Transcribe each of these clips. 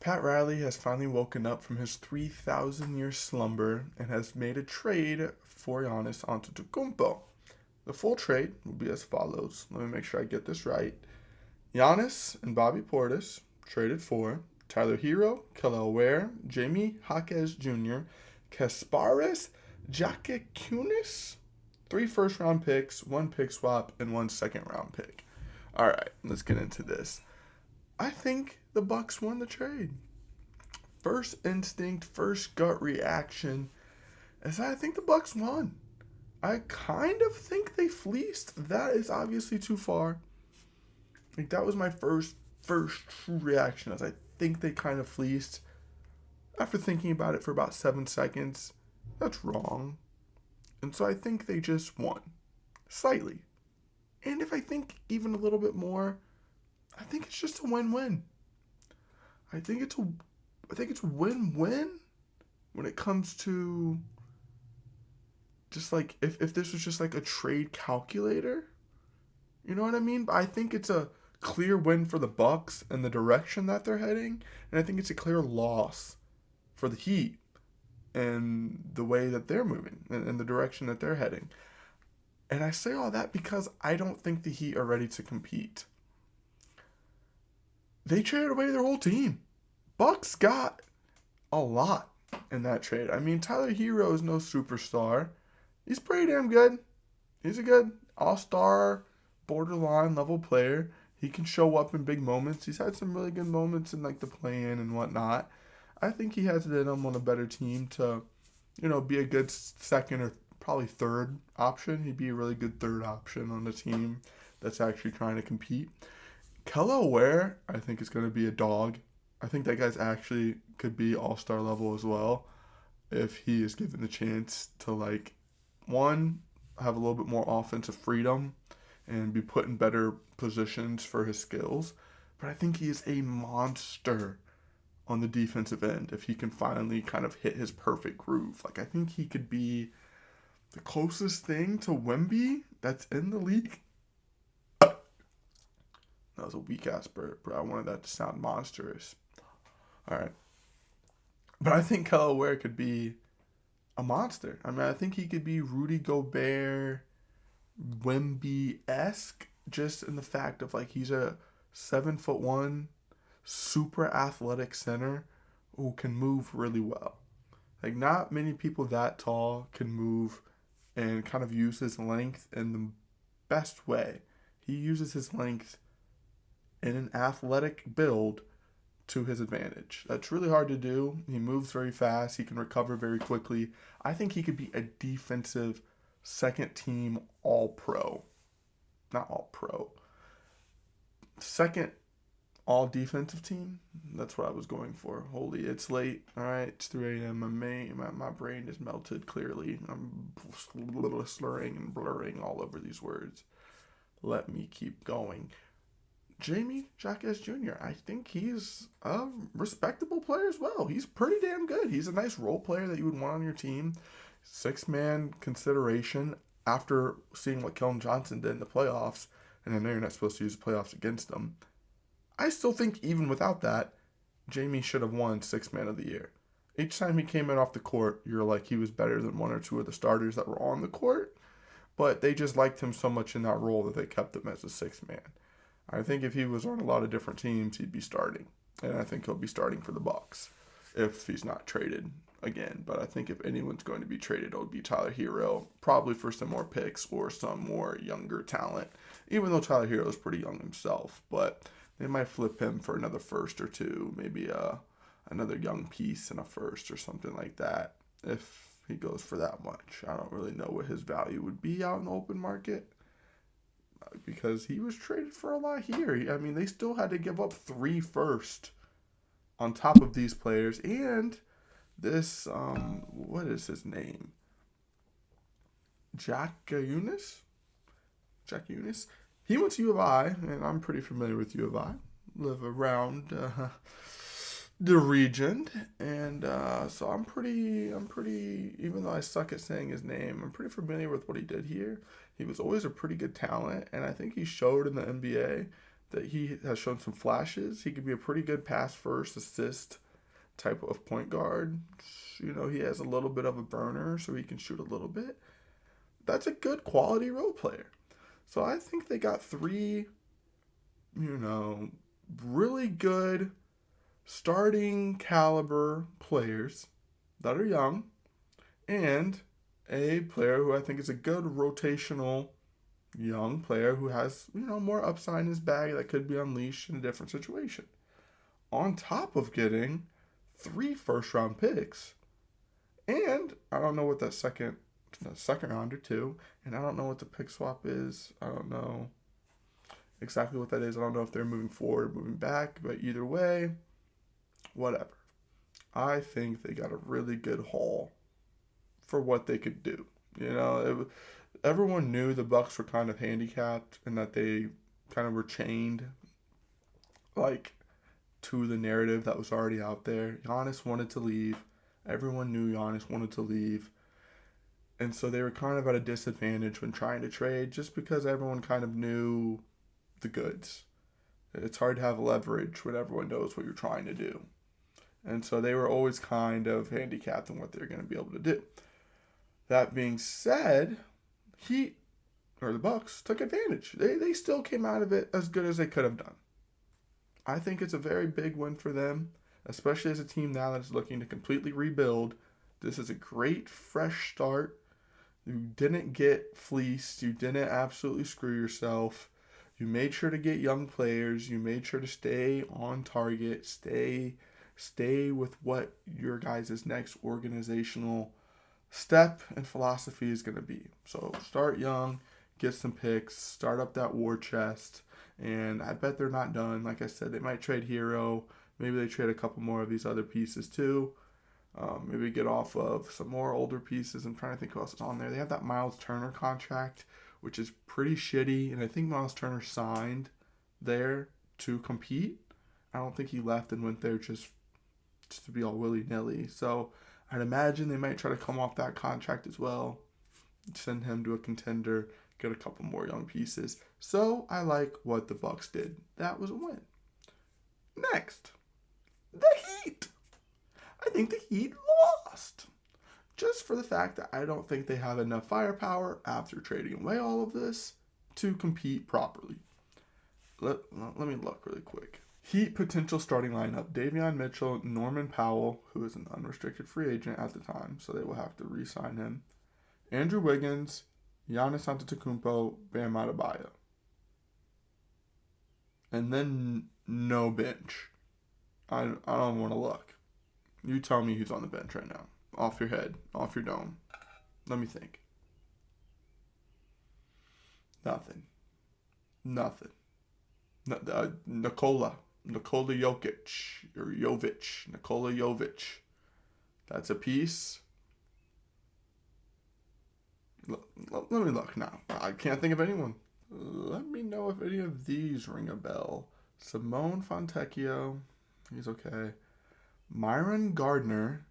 Pat Riley has finally woken up from his 3,000-year slumber and has made a trade for Giannis Antetokounmpo. The full trade will be as follows. Let me make sure I get this right. Giannis and Bobby Portis traded for Tyler Hero, Kel'el Ware, Jamie Jaquez Jr., Kasparis Jackekunis, 3 first-round picks, 1 pick swap, and 1 second-round pick. All right, let's get into this. I think the Bucks won the trade. First instinct, first gut reaction is that I think the Bucks won. I kind of think they fleeced. That is obviously too far. Like that was my first true reaction. As I think they kind of fleeced. After thinking about it for about 7 seconds, that's wrong. And so I think they just won slightly. And if I think even a little bit more, I think it's just a win-win. I think it's a win-win when it comes to just like if this was just like a trade calculator. You know what I mean? But I think it's a clear win for the Bucks and the direction that they're heading, and I think it's a clear loss for the Heat and the way that they're moving and the direction that they're heading. And I say all that because I don't think the Heat are ready to compete. They traded away their whole team. Bucks got a lot in that trade. I mean, Tyler Hero is no superstar. He's pretty damn good. He's a good all-star, borderline level player. He can show up in big moments. He's had some really good moments in like the play-in and whatnot. I think he has it in him on a better team to, be a good second or probably third option. He'd be a really good third option on the team that's actually trying to compete. Kel'el Ware, I think, is going to be a dog. I think that guy's actually could be all-star level as well if he is given the chance to, have a little bit more offensive freedom and be put in better positions for his skills. But I think he is a monster on the defensive end if he can finally kind of hit his perfect groove. I think he could be the closest thing to Wemby that's in the league. That was a weak-ass burp, but I wanted that to sound monstrous. All right. But I think Kel'el Ware could be a monster. I mean, I think he could be Rudy Gobert, Wemby-esque, just in the fact of, he's a 7'1", super athletic center who can move really well. Not many people that tall can move and kind of use his length in the best way. He uses his length in an athletic build to his advantage. That's really hard to do. He moves very fast. He can recover very quickly. I think he could be a defensive second team all-pro. Not all-pro. Second all-defensive team. That's what I was going for. Holy, it's late. All right, it's 3 a.m. My brain is melted clearly. I'm slurring and blurring all over these words. Let me keep going. Jamie Jaquez Jr., I think he's a respectable player as well. He's pretty damn good. He's a nice role player that you would want on your team. 6-man consideration after seeing what Keldon Johnson did in the playoffs, and I know you're not supposed to use the playoffs against them. I still think even without that, Jamie should have won 6-man of the year. Each time he came in off the court, you're like he was better than 1 or 2 of the starters that were on the court, but they just liked him so much in that role that they kept him as a 6-man. I think if he was on a lot of different teams, he'd be starting. And I think he'll be starting for the Bucks if he's not traded again. But I think if anyone's going to be traded, it would be Tyler Hero, probably for some more picks or some more younger talent, even though Tyler Hero is pretty young himself. But they might flip him for another first or two, maybe another young piece and a first or something like that if he goes for that much. I don't really know what his value would be out in the open market, because he was traded for a lot here. I mean, they still had to give up 3 first on top of these players. And this, what is his name? Jackekunis? He went to U of I, and I'm pretty familiar with U of I. Live around the region. And so I'm pretty, even though I suck at saying his name, I'm pretty familiar with what he did here. He was always a pretty good talent, and I think he showed in the NBA that he has shown some flashes. He could be a pretty good pass first, assist type of point guard. He has a little bit of a burner, so he can shoot a little bit. That's a good quality role player. So I think they got three, really good starting caliber players that are young, and a player who I think is a good rotational young player who has, more upside in his bag that could be unleashed in a different situation. On top of getting 3 first-round picks, and I don't know what the second round or 2, and I don't know what the pick swap is. I don't know exactly what that is. I don't know if they're moving forward or moving back, but either way, whatever. I think they got a really good haul for what they could do. Everyone knew the Bucks were kind of handicapped and that they kind of were chained to the narrative that was already out there. Giannis wanted to leave. Everyone knew Giannis wanted to leave. And so they were kind of at a disadvantage when trying to trade just because everyone kind of knew the goods. It's hard to have leverage when everyone knows what you're trying to do. And so they were always kind of handicapped in what they're going to be able to do. That being said, the Bucks took advantage. They still came out of it as good as they could have done. I think it's a very big win for them, especially as a team now that is looking to completely rebuild. This is a great fresh start. You didn't get fleeced. You didn't absolutely screw yourself. You made sure to get young players. You made sure to stay on target. Stay with what your guys' next organizational step and philosophy is going to be. So start young, get some picks, start up that war chest, and I bet they're not done. Like I said, they might trade Hero. Maybe they trade a couple more of these other pieces too. Maybe get off of some more older pieces. I'm trying to think who else is on there. They have that Miles Turner contract, which is pretty shitty, and I think Miles Turner signed there to compete. I don't think he left and went there just to be all willy-nilly. So I'd imagine they might try to come off that contract as well, send him to a contender, get a couple more young pieces. So I like what the Bucks did. That was a win. Next, the Heat. I think the Heat lost. Just for the fact that I don't think they have enough firepower after trading away all of this to compete properly. Let me look really quick. Heat potential starting lineup: Davion Mitchell, Norman Powell, who is an unrestricted free agent at the time, so they will have to re-sign him. Andrew Wiggins, Giannis Antetokounmpo, Bam Adebayo. And then no bench. I don't want to look. You tell me who's on the bench right now. Off your head, off your dome. Let me think. Nothing. Nikola Jovic. That's a piece. Let me look now. I can't think of anyone. Let me know if any of these ring a bell. Simone Fontecchio. He's okay. Myron Gardner.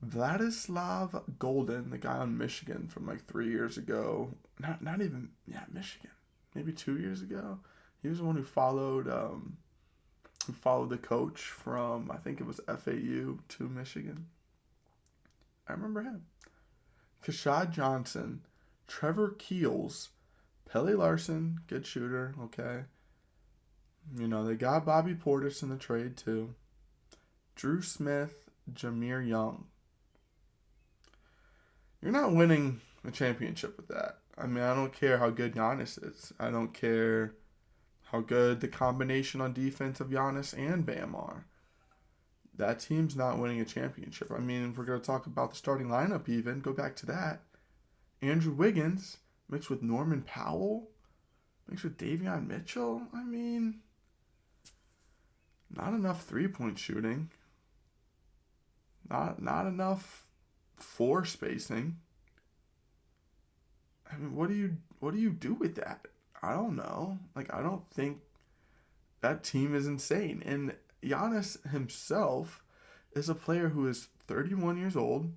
Vladislav Golden, the guy on Michigan from 3 years ago. Not even Michigan. Maybe 2 years ago. He was the one who followed the coach from, I think it was FAU to Michigan. I remember him. Kashad Johnson, Trevor Keels, Pele Larson, good shooter, okay. They got Bobby Portis in the trade too. Drew Smith, Jameer Young. You're not winning a championship with that. I don't care how good Giannis is. I don't care how good the combination on defense of Giannis and Bam are. That team's not winning a championship. If we're going to talk about the starting lineup even, go back to that. Andrew Wiggins mixed with Norman Powell, mixed with Davion Mitchell. Not enough three-point shooting. Not enough floor spacing. What do you do with that? I don't know. I don't think that team is insane. And Giannis himself is a player who is 31 years old.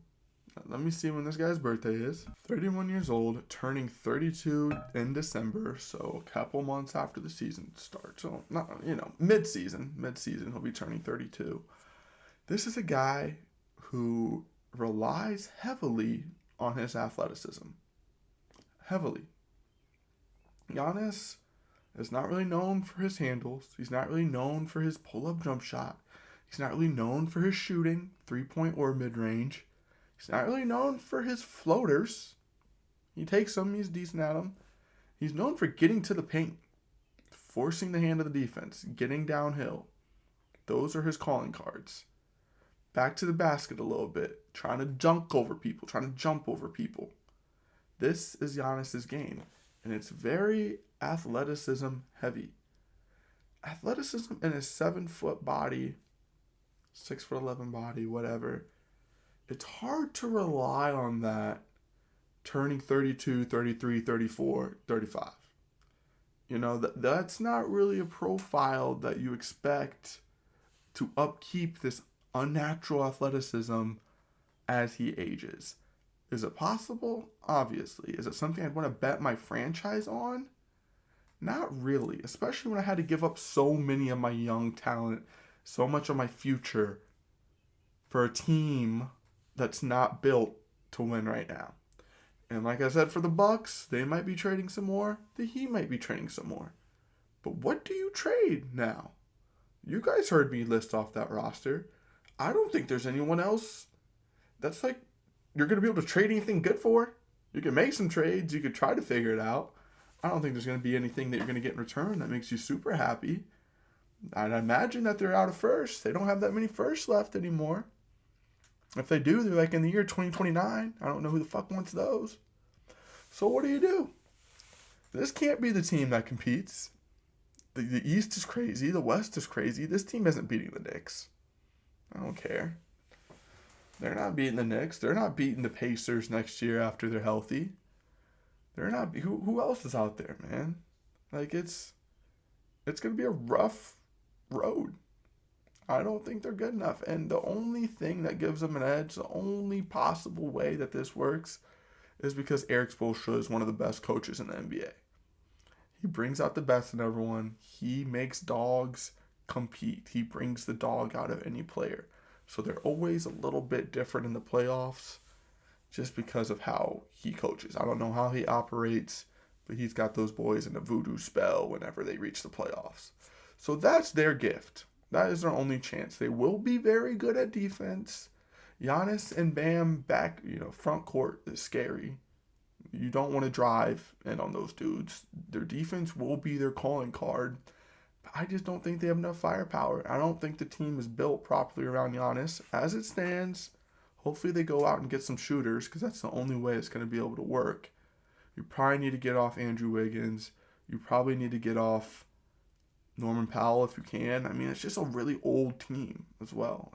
Let me see when this guy's birthday is. 31 years old, turning 32 in December, so a couple months after the season starts. So, not, mid-season he'll be turning 32. This is a guy who relies heavily on his athleticism. Heavily. Giannis is not really known for his handles. He's not really known for his pull-up jump shot. He's not really known for his shooting, 3-point or mid-range. He's not really known for his floaters. He takes them, he's decent at them. He's known for getting to the paint, forcing the hand of the defense, getting downhill. Those are his calling cards. Back to the basket a little bit, trying to jump over people. This is Giannis's game, and it's very athleticism heavy. Athleticism in his 7-foot body, 6'11" body, whatever. It's hard to rely on that turning 32, 33, 34, 35. That's not really a profile that you expect to upkeep this unnatural athleticism as he ages. Is it possible? Obviously. Is it something I'd want to bet my franchise on? Not really, especially when I had to give up so many of my young talent, so much of my future for a team that's not built to win right now. And like I said, for the Bucks, they might be trading some more. The Heat might be trading some more. But what do you trade now? You guys heard me list off that roster. I don't think there's anyone else that's like you're going to be able to trade anything good for. You can make some trades. You could try to figure it out. I don't think there's going to be anything that you're going to get in return that makes you super happy. I'd imagine that they're out of first. They don't have that many firsts left anymore. If they do, they're like in the year 2029. I don't know who the fuck wants those. So what do? This can't be the team that competes. The East is crazy. The West is crazy. This team isn't beating the Knicks. I don't care. They're not beating the Knicks. They're not beating the Pacers next year after they're healthy. They're not. Who else is out there, man? Like it's going to be a rough road. I don't think they're good enough. And the only thing that gives them an edge, the only possible way that this works, is because Eric Spoelstra is one of the best coaches in the NBA. He brings out the best in everyone. He makes dogs compete. He brings the dog out of any player. So they're always a little bit different in the playoffs just because of how he coaches. I don't know how he operates, but he's got those boys in a voodoo spell whenever they reach the playoffs. So that's their gift. That is their only chance. They will be very good at defense. Giannis and Bam back, front court is scary. You don't want to drive in on those dudes. Their defense will be their calling card. But I just don't think they have enough firepower. I don't think the team is built properly around Giannis. As it stands, hopefully they go out and get some shooters because that's the only way it's going to be able to work. You probably need to get off Andrew Wiggins. You probably need to get off Norman Powell if you can. I mean, it's just a really old team as well.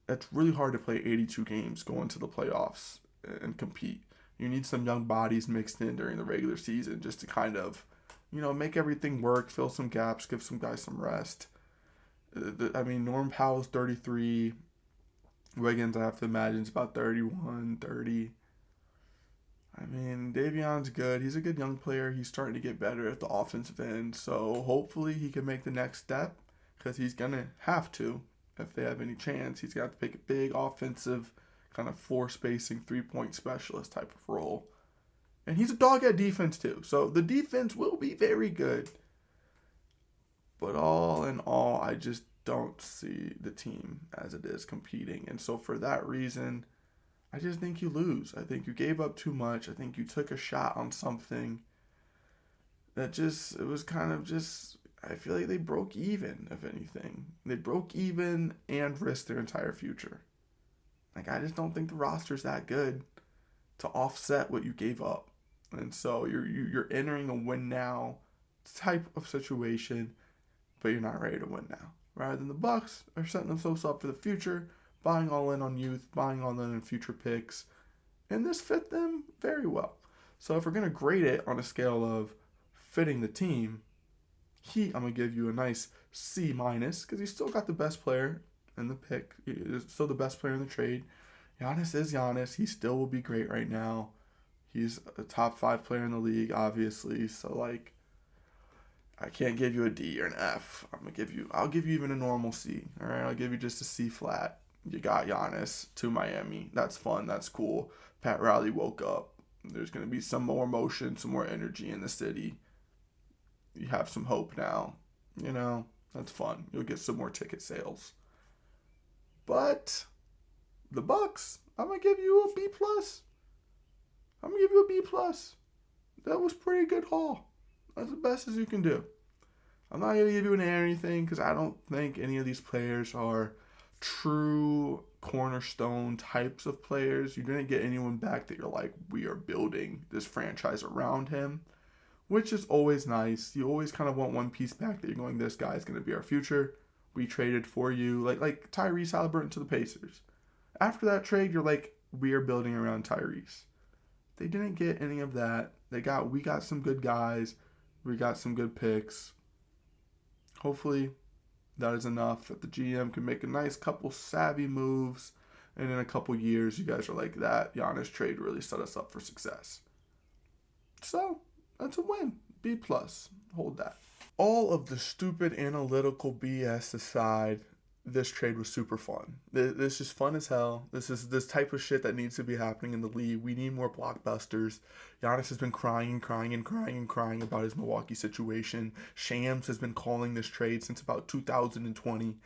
It's really hard to play 82 games, go into the playoffs and compete. You need some young bodies mixed in during the regular season just to kind of, make everything work, fill some gaps, give some guys some rest. Norman Powell's 33. Wiggins, I have to imagine, is about 31, 30. Davion's good. He's a good young player. He's starting to get better at the offensive end. So hopefully he can make the next step because he's going to have to. If they have any chance, he's got to pick a big offensive kind of floor spacing 3-point specialist type of role. And he's a dog at defense too. So the defense will be very good. But all in all, I just don't see the team as it is competing. And so for that reason, I just think you lose. I think you gave up too much. I think you took a shot on something that it was kind of just, I feel like they broke even, if anything. They broke even and risked their entire future. I just don't think the roster's that good to offset what you gave up. And so you're entering a win now type of situation, but you're not ready to win now. Rather than the Bucks are setting themselves up for the future, buying all in on youth, buying all in on future picks, and this fit them very well. So if we're going to grade it on a scale of fitting the team, I'm going to give you a nice C- because he's still got the best player in the pick. He's still the best player in the trade. Giannis is Giannis. He still will be great right now. He's a top 5 player in the league, obviously. So like, I can't give you a D or an F. I'll give you even a normal C. All right, I'll give you just a C flat. You got Giannis to Miami. That's fun. That's cool. Pat Riley woke up. There's gonna be some more motion, some more energy in the city. You have some hope now. You know, that's fun. You'll get some more ticket sales. But the Bucks, I'm gonna give you a B plus. I'm gonna give you a B plus. That was pretty good haul. That's the best as you can do. I'm not gonna give you an A or anything because I don't think any of these players are true cornerstone types of players. You didn't get anyone back that you're like, we are building this franchise around him, which is always nice. You always kind of want one piece back that you're going, this guy's gonna be our future. We traded for you, like Tyrese Halliburton to the Pacers. After that trade, you're like, we are building around Tyrese. They didn't get any of that. We got some good guys. We got some good picks. Hopefully, that is enough that the GM can make a nice couple savvy moves, and in a couple years, you guys are like, that Giannis trade really set us up for success. So, that's a win. B plus. Hold that. All of the stupid analytical BS aside, this trade was super fun. This is fun as hell. This is this type of shit that needs to be happening in the league. We need more blockbusters. Giannis has been crying and crying and crying and crying about his Milwaukee situation. Shams has been calling this trade since about 2020.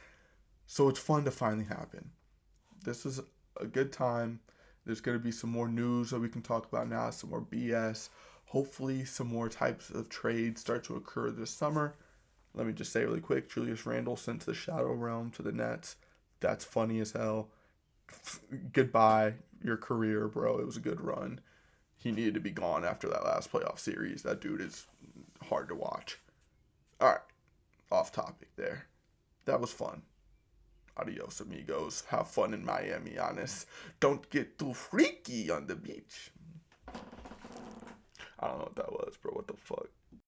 So it's fun to finally happen. This is a good time. There's going to be some more news that we can talk about now, some more BS. Hopefully some more types of trades start to occur this summer. Let me just say really quick, Julius Randle sent to the Shadow Realm to the Nets. That's funny as hell. Goodbye, your career, bro. It was a good run. He needed to be gone after that last playoff series. That dude is hard to watch. All right, off topic there. That was fun. Adios, amigos. Have fun in Miami, Giannis. Don't get too freaky on the beach. I don't know what that was, bro. What the fuck?